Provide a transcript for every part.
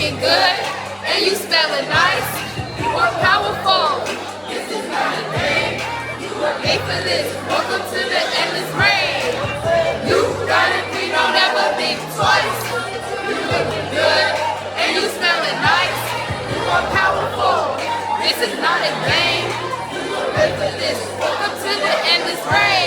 looking good, and you smelling nice. You are powerful. This is not a game. You were made for this. Welcome to the endless rain. You got it, we don't ever think twice. You looking good, and you smelling nice. You are powerful. This is not a game. You were made for this. Welcome to the endless rain.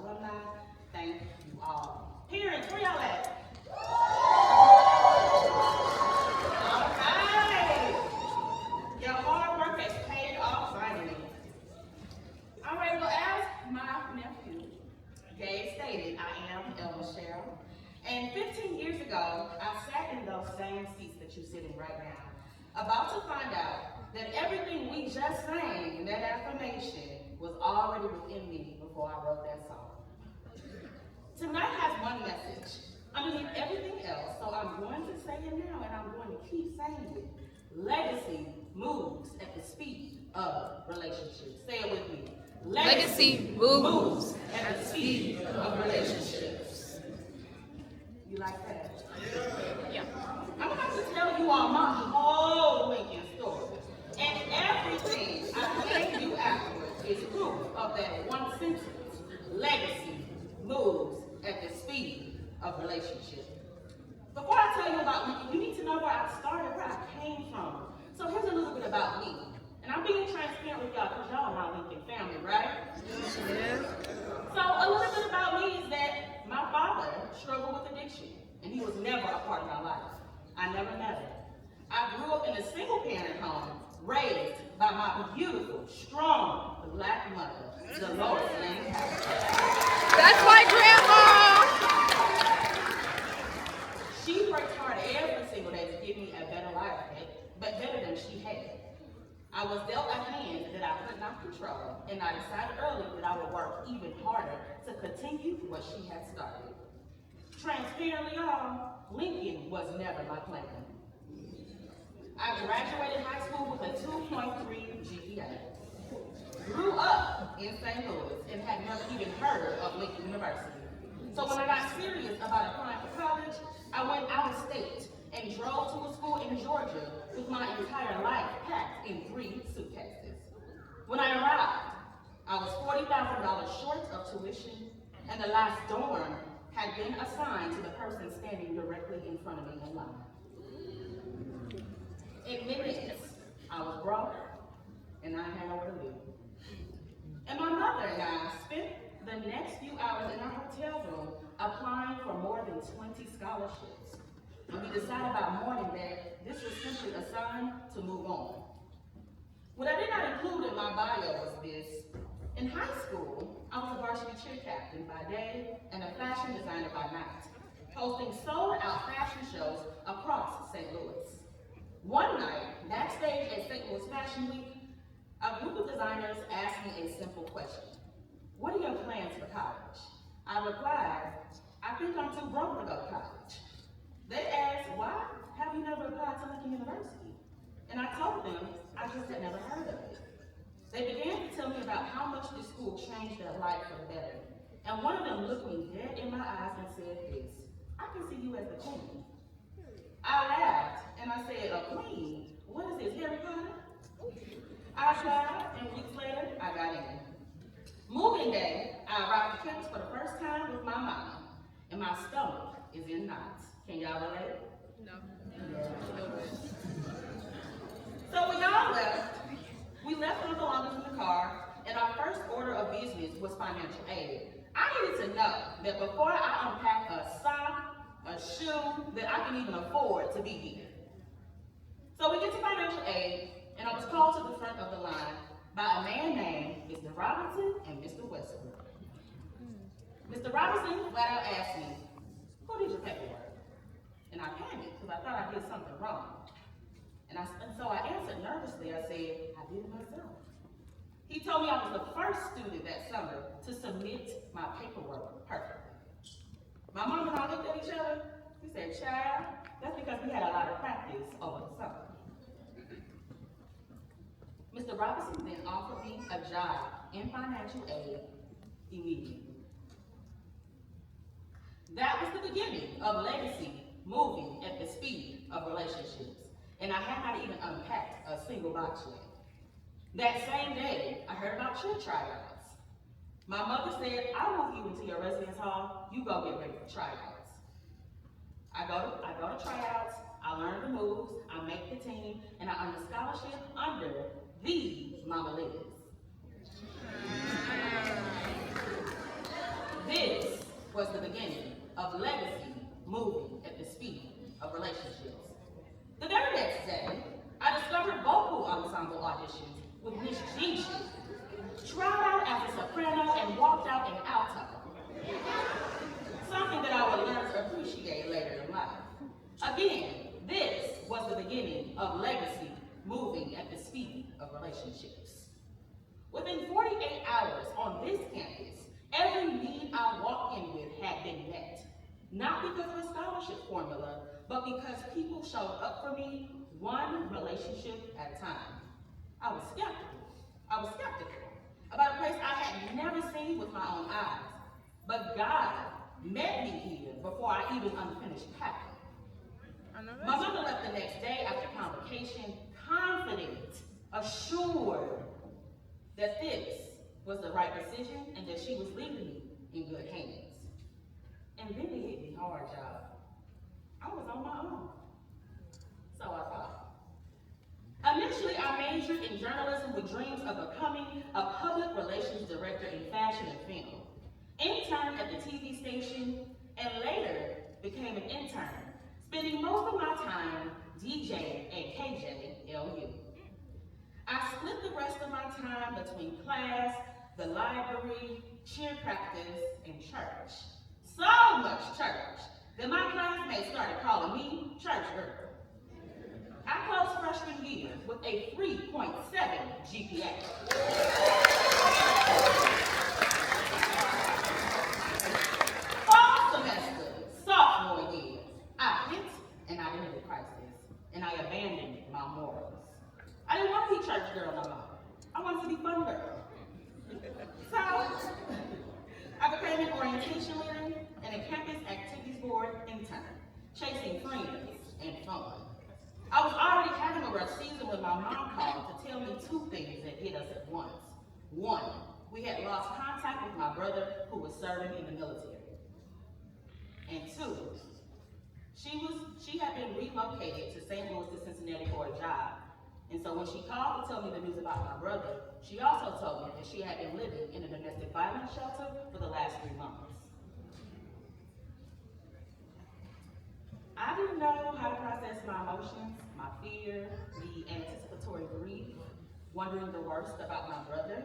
Alumni, thank you all. Parents, where y'all at? All right. Your hard work has paid off finally. All right, well, as my nephew, Gabe, stated, I am Elle Michelle. And 15 years ago, I sat in those same seats that you're sitting right now, about to find out that everything we just sang in that affirmation was already within me before I wrote that song. Tonight has one message underneath everything else, so I'm going to say it now and I'm going to keep saying it. Legacy moves at the speed of relationships. Say it with me. Legacy moves at the speed of relationships. You like that? Yeah. I'm about to tell you all my whole Lincoln story. And everything I gave you afterwards is proof of that one sentence. Legacy moves at the speed of relationship. Before I tell you about Lincoln, you need to know where I started, where I came from. So here's a little bit about me. And I'm being transparent with y'all because y'all are my Lincoln family, right? Yeah. So a little bit about me is that my father struggled with addiction, and he was never a part of my life. I never met him. I grew up in a single-parent home, raised by my beautiful, strong, black mother, Dolores Lane. That's my grandma! She worked hard every single day to give me a better life, but better than she had. I was dealt a hand that I could not control, and I decided early that I would work even harder to continue what she had started. Transparently, y'all, Lincoln was never my plan. I graduated high school with a 2.3 GPA. Grew up in St. Louis and had never even heard of Lincoln University. So when I got serious about applying for college, I went out of state and drove to a school in Georgia with my entire life packed in 3 suitcases. When I arrived, I was $40,000 short of tuition, and the last dorm had been assigned to the person standing directly in front of me in line. In minutes, I was broke, and I had nowhere to live. And my mother and I spent the next few hours in our hotel room applying for more than 20 scholarships. And we decided by morning that this was simply a sign to move on. What I did not include in my bio was this. In high school, I was a varsity cheer captain by day and a fashion designer by night, hosting sold-out fashion shows across St. Louis. One night, backstage at St. Louis Fashion Week, a group of designers asked me a simple question. What are your plans for college? I replied, I think I'm too broke to go to college. They asked, why have you never applied to Lincoln University? And I told them, I just had never heard of it. They began to tell me about how much this school changed their life for the better. And one of them looked me dead in my eyes and said this, I can see you as the queen. I laughed and I said, a queen? What is this, Harry Potter? I applied, and weeks later, I got in. Moving day, I arrived at campus for the first time with my mama, and my stomach is in knots. Can y'all relate? No. Yeah. So when y'all left, we left our belongings in the car, and our first order of business was financial aid. I needed to know that before I unpack a sock, a shoe, that I can even afford to be here. So we get to financial aid, and I was called to the front of the line by a man named Mr. Robinson and Mr. Westbrook. Mr. Robinson flat out asked me, "Who did your paperwork?" And I panicked because I thought I did something wrong. And so I answered nervously. I said, "I did it myself." He told me I was the first student that summer to submit my paperwork perfectly. My mom and I looked at each other. We said, "Child, that's because we had a lot of practice over the summer." Mr. Robinson then offered me a job in financial aid immediately. That was the beginning of legacy moving at the speed of relationships, and I had not even unpacked a single box yet. That same day, I heard about cheer tryouts. My mother said, "I'll move you into your residence hall. You go get ready for tryouts." I go to tryouts. I learn the moves. I make the team, and I earn a scholarship under the Mama Liz. This was the beginning of legacy moving at the speed of relationships. The very next day, I discovered vocal ensemble auditions with Miss Gigi, tried out as a soprano, and walked out in alto. Something that I would learn to appreciate later in life. Again, this was the beginning of legacy moving at the speed of relationships. Within 48 hours on this campus, every need I walked in with had been met. Not because of a scholarship formula, but because people showed up for me one relationship at a time. I was skeptical about a place I had never seen with my own eyes. But God met me here before I even unfinished packing. My mother left the next day after convocation, confident, assured that this was the right decision and that she was leaving me in good hands. And then it hit me hard, y'all. I was on my own. So I thought. Initially, I majored in journalism with dreams of becoming a public relations director in fashion and film, interned at the TV station, and later became an intern, spending most of my time DJing at KJLU. I split the rest of my time between class, the library, cheer practice, and church. So much church that my classmates started calling me church girl. I closed freshman year with a 3.7 GPA. Fall semester, sophomore year, I hit an identity crisis, and I abandoned my morals. I didn't want to be church girl no more. I wanted to be fun girl. So, I became an orientation leader and a campus activities board intern, chasing friends and fun. I was already having a rough season when my mom called to tell me two things that hit us at once. One, we had lost contact with my brother who was serving in the military. And two, she had been relocated to St. Louis to Cincinnati for a job. And so when she called to tell me the news about my brother, she also told me that she had been living in a domestic violence shelter for the last 3 months. I didn't know how to process my emotions, my fear, the anticipatory grief, wondering the worst about my brother.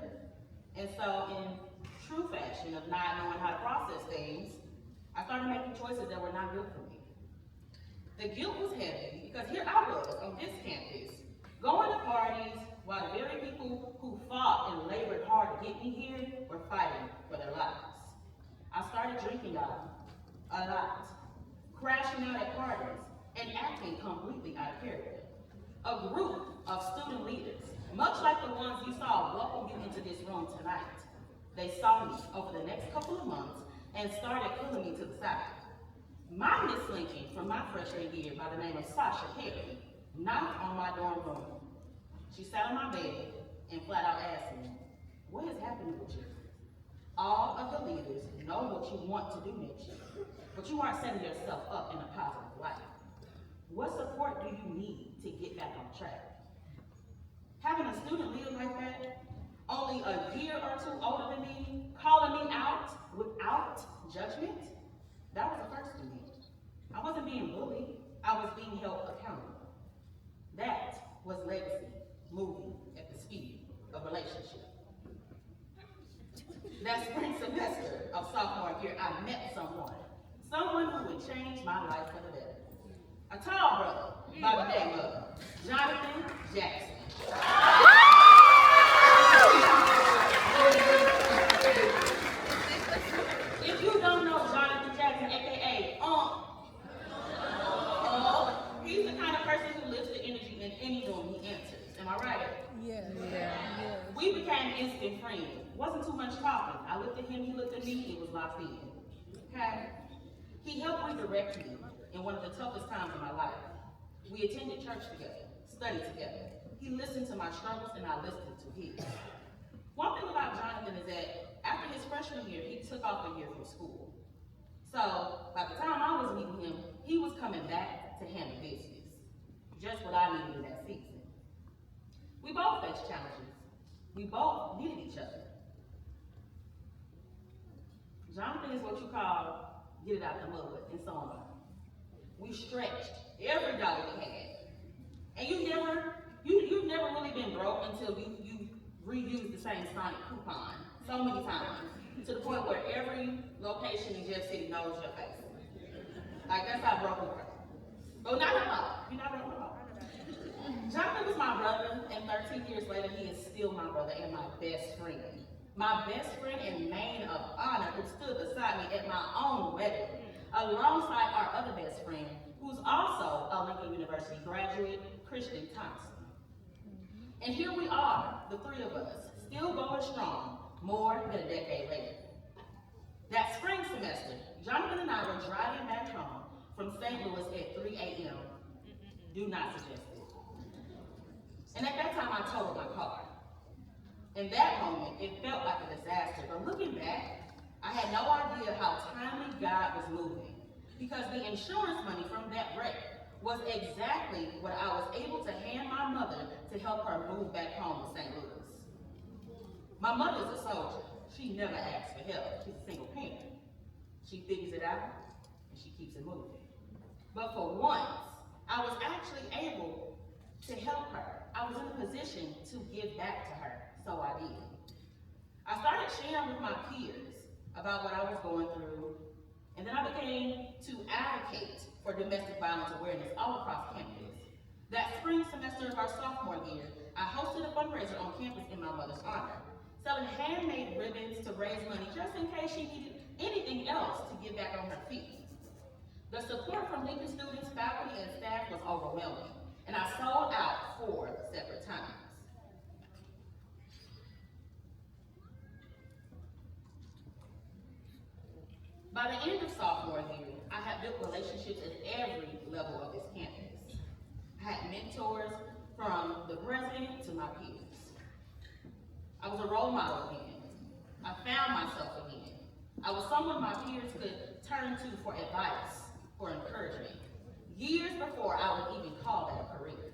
And so in true fashion of not knowing how to process things, I started making choices that were not good for me. The guilt was heavy because here I was on this campus, going to parties while the very people who fought and labored hard to get me here were fighting for their lives. I started drinking, y'all, a lot, crashing out at parties, and acting completely out of character. A group of student leaders, much like the ones you saw welcome you into this room tonight, they saw me over the next couple of months and started pulling me to the side. My Miss Lincoln from my freshman year by the name of Sasha Perry knocked on my dorm room. She sat on my bed and flat out asked me, "What is happening with you? All of the leaders know what you want to do next year, but you aren't setting yourself up in a positive light. What support do you need to get back on track?" Having a student leader like that, only a year or two older than me, calling me out without judgment, that was the first for me. I wasn't being bullied, I was being held accountable. That was legacy, moving at the speed of relationship. That spring semester of sophomore year, I met someone who would change my life for the better. A tall brother by the name of Jonathan Jackson. If you don't know Jonathan Jackson, aka he's the kind of person who lifts the energy in any room he enters. Am I right? Yeah. We became instant friends. Wasn't too much talking. I looked at him, he looked at me, it was locked in. Okay? He helped redirect me in one of the toughest times of my life. We attended church together, studied together. He listened to my struggles and I listened to his. One thing about Jonathan is that after his freshman year, he took off a year from school. So by the time I was meeting him, he was coming back to handle business. Just what I needed in that season. We both faced challenges. We both needed each other. Jonathan is what you call get it out the mud and so on. We stretched every dollar we had. And you've never really been broke until you reused the same Sonic coupon so many times to the point where every location in Jeff City knows your face. Like that's how broke we were. But not at all. You're not broke at all. Jonathan was my brother, and 13 years later, he is still my brother and my best friend. My best friend and maid of honor who stood beside me at my own wedding, alongside our other best friend, who's also a Lincoln University graduate, Christian Thompson. And here we are, the three of us, still going strong, more than a decade later. That spring semester, Jonathan and I were driving back home from St. Louis at 3 a.m. Do not suggest it. And at that time, I totaled my car. In that moment, it felt like a disaster, but looking back, I had no idea how timely God was moving, because the insurance money from that wreck was exactly what I was able to hand my mother to help her move back home to St. Louis. My mother's a soldier. She never asks for help. She's a single parent. She figures it out, and she keeps it moving. But for once, I was actually able to help her. I was in a position to give back to her, so I did. I started sharing with my peers about what I was going through, and then I began to advocate for domestic violence awareness all across campus. That spring semester of our sophomore year, I hosted a fundraiser on campus in my mother's honor, selling handmade ribbons to raise money just in case she needed anything else to get back on her feet. The support from Lincoln students, faculty, and staff was overwhelming, and I sold out 4 separate times. By the end of sophomore year, I had built relationships at every level of this campus. I had mentors from the president to my peers. I was a role model again. I found myself again. I was someone my peers could turn to for advice, for encouragement, years before I would even call that a career.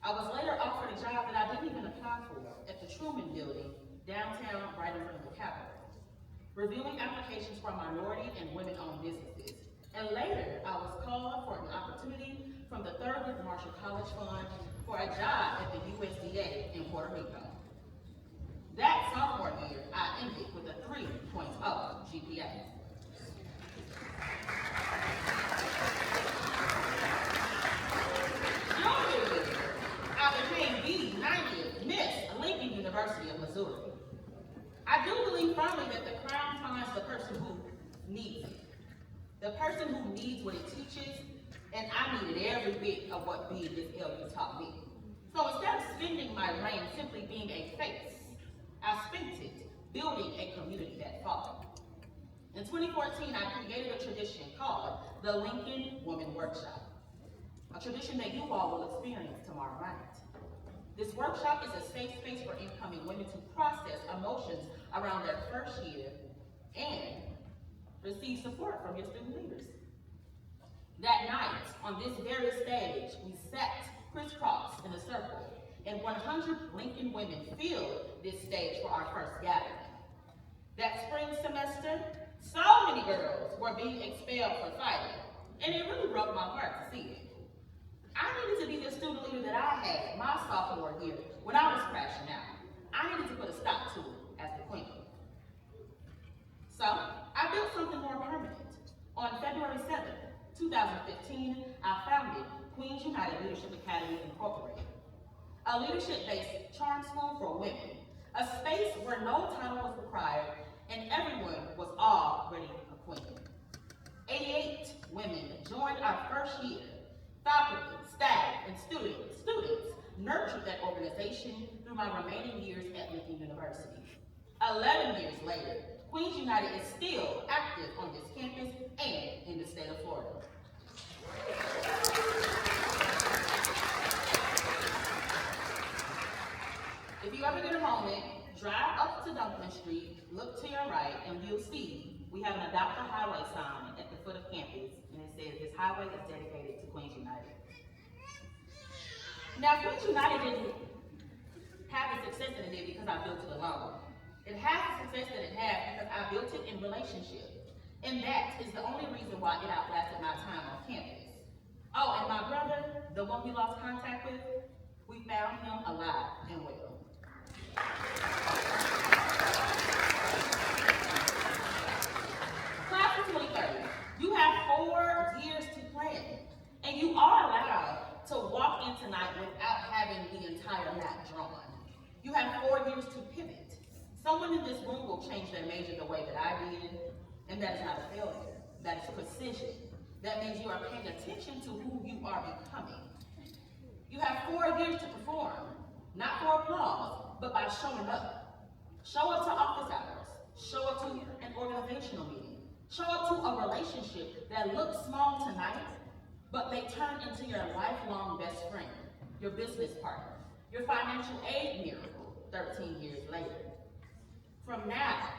I was later offered a job that I didn't even apply for at the Truman Building, downtown, right in front of the Capitol, reviewing applications for minority and women-owned businesses. And later, I was called for an opportunity from the Thurgood Marshall College Fund for a job at the USDA in Puerto Rico. That sophomore year, I ended with a 3.0 GPA. Junior year, I became the 90th Miss Lincoln University of Missouri. I do believe firmly that the crown finds the person who needs it. The person who needs what it teaches, and I needed every bit of what being this LU taught me. So instead of spending my reign simply being a face, I spent it building a community that followed. In 2014, I created a tradition called the Lincoln Woman Workshop, a tradition that you all will experience tomorrow night. This workshop is a safe space for incoming women to process emotions around their first year and receive support from your student leaders. That night, on this very stage, we sat crisscross in a circle, and 100 Lincoln women filled this stage for our first gathering. That spring semester, so many girls were being expelled for fighting, and it really broke my heart to see it. I needed to be the student leader that I had my sophomore year when I was crashing out. I needed to put a stop to it as the queen. So, I built something more permanent. On February 7th, 2015, I founded Queens United Leadership Academy Incorporated, a leadership-based charm school for women, a space where no title was required and everyone was already a queen. 88 women joined our first year. Faculty, staff, and students nurtured that organization through my remaining years at Lincoln University. 11 years later, Queens United is still active on this campus and in the state of Florida. If you ever get a moment, drive up to Duncan Street, look to your right, and you'll see we have an Adopt a Highway sign at the foot of campus, and it says this highway is dedicated to Queens United. Now, Queens United didn't have the success that it did because I built it alone. It has the success that it had because I built it in relationship. And that is the only reason why it outlasted my time on campus. Oh, and my brother, the one we lost contact with, we found him alive and well. Class of 2030, you have 4 years to plan, and you are allowed to walk in tonight without having the entire map drawn. You have 4 years to pivot. Someone in this room will change their major the way that I did, and that is not a failure. That is precision. That means you are paying attention to who you are becoming. You have 4 years to perform, not for applause, but by showing up. Show up to office hours. Show up to an organizational meeting. Show up to a relationship that looks small tonight, but may turn into your lifelong best friend, your business partner, your financial aid miracle 13 years later. From now,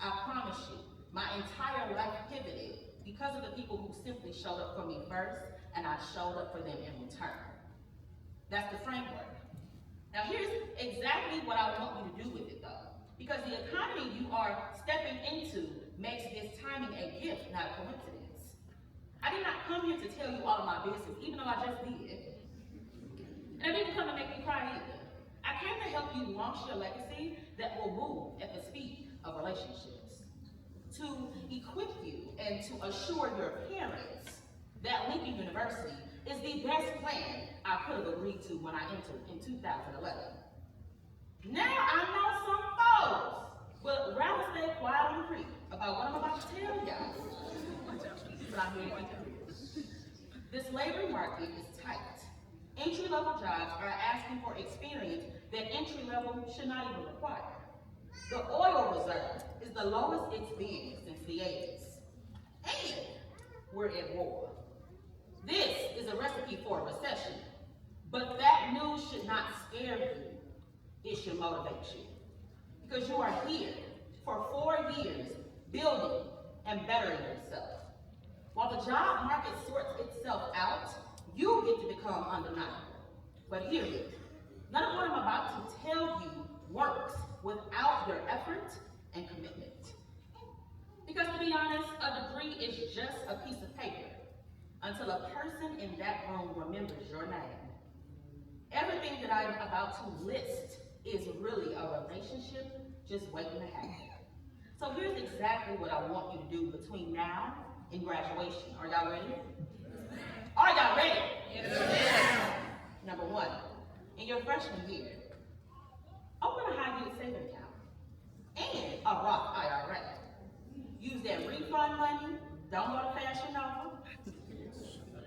I promise you, my entire life pivoted because of the people who simply showed up for me first, and I showed up for them in return. That's the framework. Now here's exactly what I want you to do with it though, because the economy you are stepping into makes this timing a gift, not a coincidence. I did not come here to tell you all of my business, even though I just did. And I didn't come to make you cry either. I came to help you launch your legacy that will move at the speed of relationships, to equip you and to assure your parents that Lincoln University is the best plan I could have agreed to when I entered in 2011. Now I know some folks would rather stay quiet on the creek about what I'm about to tell y'all, but I'm here to keep it real. This labor market is tight. Entry-level jobs are asking for experience that entry-level should not even require. The oil reserve is the lowest it's been since the 80s. And we're at war. This is a recipe for a recession, but that news should not scare you. It should motivate you. Because you are here for 4 years building and bettering yourself. While the job market sorts itself out, you get to become undeniable. But hear me, none of what I'm about to tell you works without your effort and commitment. Because to be honest, a degree is just a piece of paper until a person in that room remembers your name. Everything that I'm about to list is really a relationship just waiting to happen. So here's exactly what I want you to do between now and graduation. Are y'all ready? Are y'all ready? Yes. Number 1, in your freshman year, open a high-yield savings account and a Roth IRA. Use that refund money, don't go to Fashion Nova.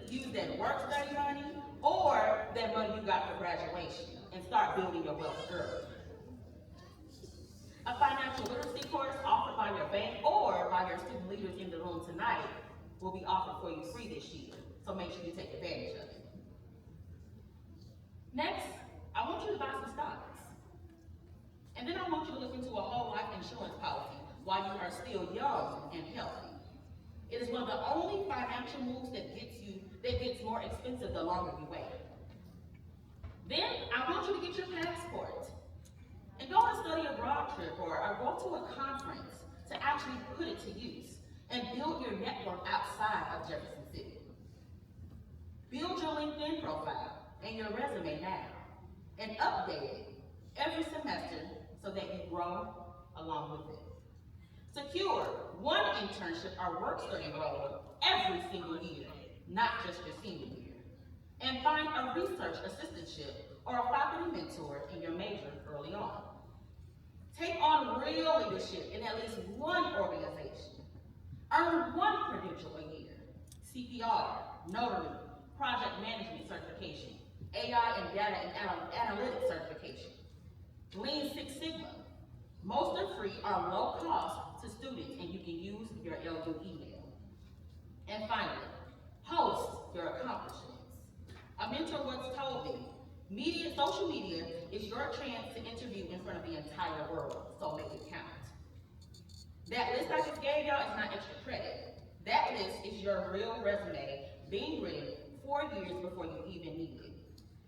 Use that work study money or that money you got for graduation and start building your wealth early. A financial literacy course offered by your bank or by your student leaders in the room tonight will be offered for you free this year, so make sure you take advantage of it. Next, I want you to buy some stocks. And then I want you to look into a whole life insurance policy while you are still young and healthy. It is one of the only financial moves that gets more expensive the longer you wait. Then I want you to get your passport and go on a study abroad trip or go to a conference to actually put it to use and build your network outside of Jefferson City. Build your LinkedIn profile and your resume now and update it every semester so that you grow along with it. Secure one internship or work study role every single year, not just your senior year. And find a research assistantship or a faculty mentor in your major early on. Take on real leadership in at least one organization. Earn one credential a year: CPR, notary, project management certification, AI and data and analytics certification, Lean Six Sigma. Most are free or low cost to students, and you can use your LU email. And finally, post your accomplishments. A mentor once told me, social media is your chance to interview in front of the entire world, so make it count. That list I just gave y'all is not extra credit. That list is your real resume being written 4 years before you even need it.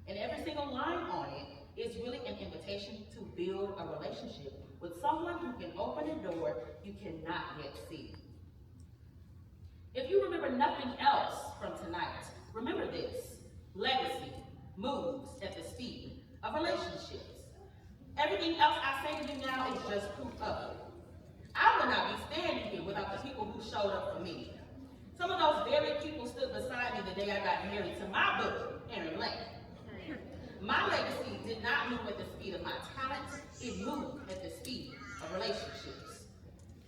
And every single line on it is really an invitation to build a relationship with someone who can open a door you cannot yet see. If you remember nothing else from tonight, remember this: legacy moves at the speed of relationships. Everything else I say to you now is just proof of it. I would not be standing here without the people who showed up for me. Some of those very people stood beside me the day I got married to my boo, Aaron Lane. My legacy did not move at the speed of my talent, it moved at the speed of relationships.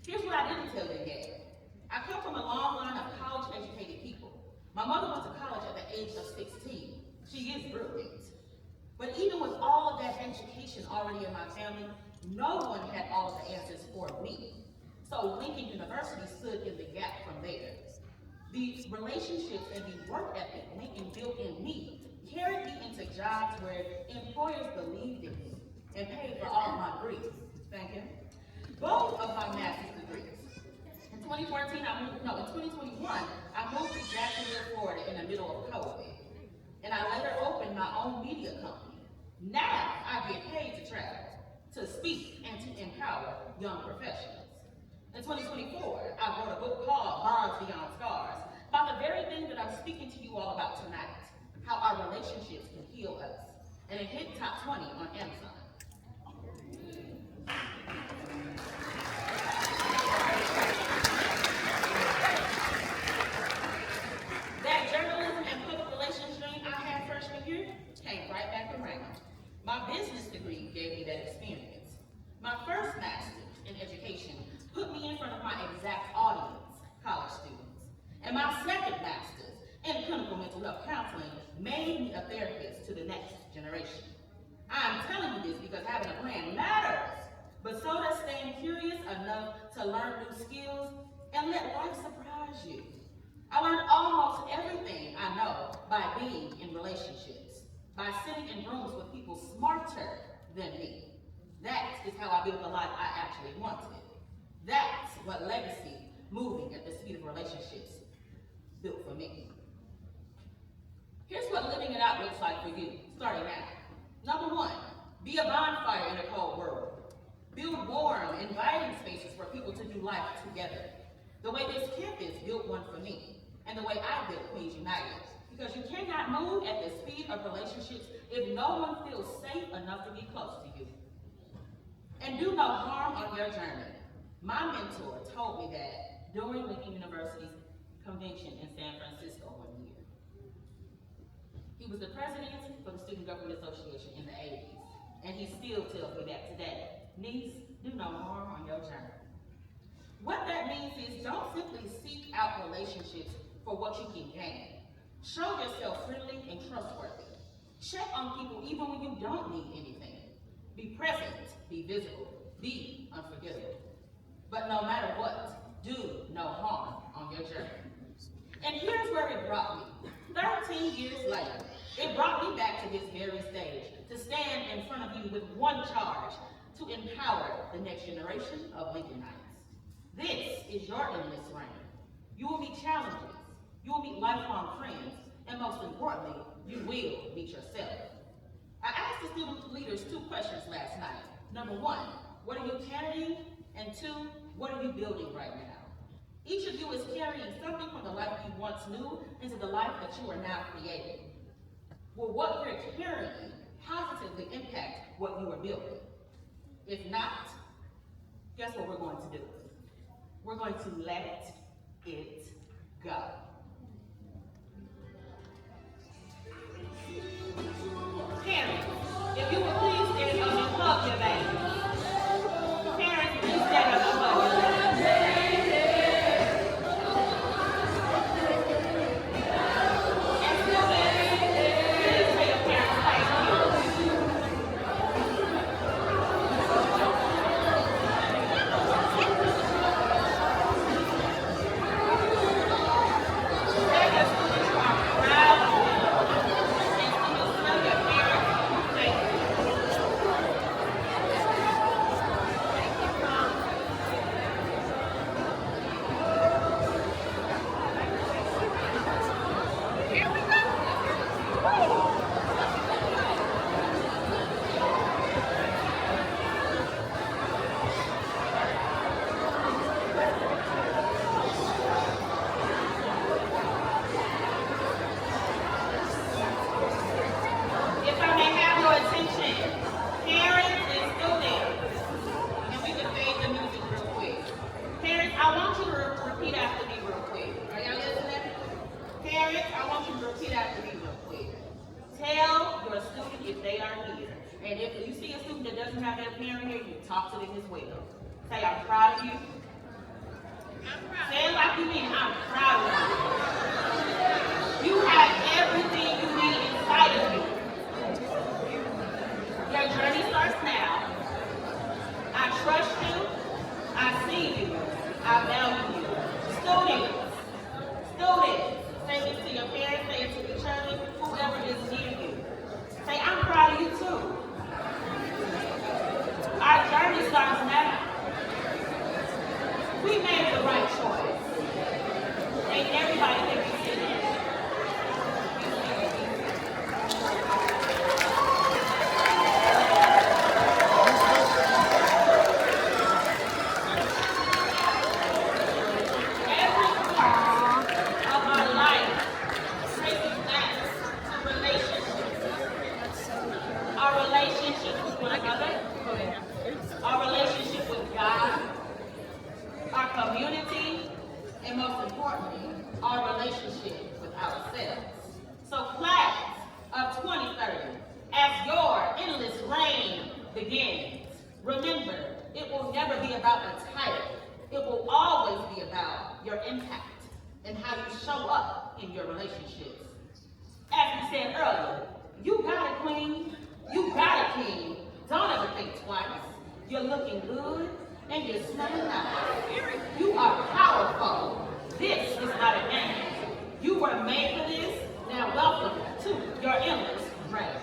Here's what I didn't tell you yet. I come from a long line of college-educated people. My mother went to college at the age of 16. She is brilliant. But even with all of that education already in my family, no one had all of the answers for me. So Lincoln University stood in the gap from there. The relationships and the work ethic Lincoln built in me carried me into jobs where employers believed in me and paid for all of my degrees. Thank you. Both of my master's degrees. In 2021, I moved to Jacksonville, Florida in the middle of COVID. And I later opened my own media company. Now I get paid to travel, to speak, and to empower young professionals. In 2024, I wrote a book called Bonds Beyond Scars, about the very thing that I'm speaking to you all about tonight: how our relationships can heal us. And it hit top 20 on Amazon. That journalism and public relations dream I had freshman year came right back around. My business degree gave me that experience. My first master's in education put me in front of my exact audience, college students. And my second master's in clinical mental health counseling made me a therapist to the next generation. I'm telling you this because having a plan matters, but so does staying curious enough to learn new skills and let life surprise you. I learned almost everything I know by being in relationships, by sitting in rooms with people smarter than me. That is how I built the life I actually wanted. That's what legacy, moving at the speed of relationships, built for me. Here's what living it out looks like for you, starting now. Number 1, be a bonfire in a cold world. Build warm, inviting spaces for people to do life together. The way this campus built one for me, and the way I built Queens United. Because you cannot move at the speed of relationships if no one feels safe enough to be close to you. And do no harm on your journey. My mentor told me that during Lincoln University's convention in San Francisco one year. He was the president for the Student Convocation in the 80s, and he still tells me that today. Niece, do no harm on your journey. What that means is don't simply seek out relationships for what you can gain. Show yourself friendly and trustworthy. Check on people even when you don't need anything. Be present, be visible, be unforgettable. But no matter what, do no harm on your journey. And here's where it brought me. 13 years later, it brought me back to this very stage to stand in front of you with one charge: to empower the next generation of Lincolnites. This is your endless reign. You will meet challenges, you will meet lifelong friends, and most importantly, you will meet yourself. I asked the student leaders 2 questions last night. Number 1, what are you carrying? And 2, What are you building right now? Each of you is carrying something from the life you once knew into the life that you are now creating. Will what you're carrying positively impact what you are building? If not, guess what we're going to do? We're going to let it go. Parents, if you would please stand up and hug your baby. Parents, please stand up and hug your baby. And students, please tell your parents thank you. Tell your students you are proud of them. And students, tell your parents thank you. If I may have your attention, parents and students, and we can fade the music real quick. Parents, I want you to repeat after me real quick. Are y'all listening? Parents, I want you to repeat after me real quick. Tell your student if they are here. And if you see a student that doesn't have their parent here, you talk to them as well. Say, I'm proud of you. Say it like you mean, I'm proud of you. You have everything you need inside of you. Your journey starts now. I trust you. I see you. I value you. Students, say this to your parents, say it to each other, whoever is near you. Say, I'm proud of you too. Our journey starts now. We made the right choice. And everybody can be sitting. Every part of our life traces back to relationships. Our relationship with one another, our relationship with God, our community, and most importantly, our relationship with ourselves. So class of 2030, as your endless reign begins, remember, it will never be about a title. It will always be about your impact and how you show up in your relationships. As we said earlier, you got it, queen. You got it, king. Don't ever think twice. You're looking good and you're smelling nice. You are powerful. This is not a game. You were made for this. Now welcome to your endless reign.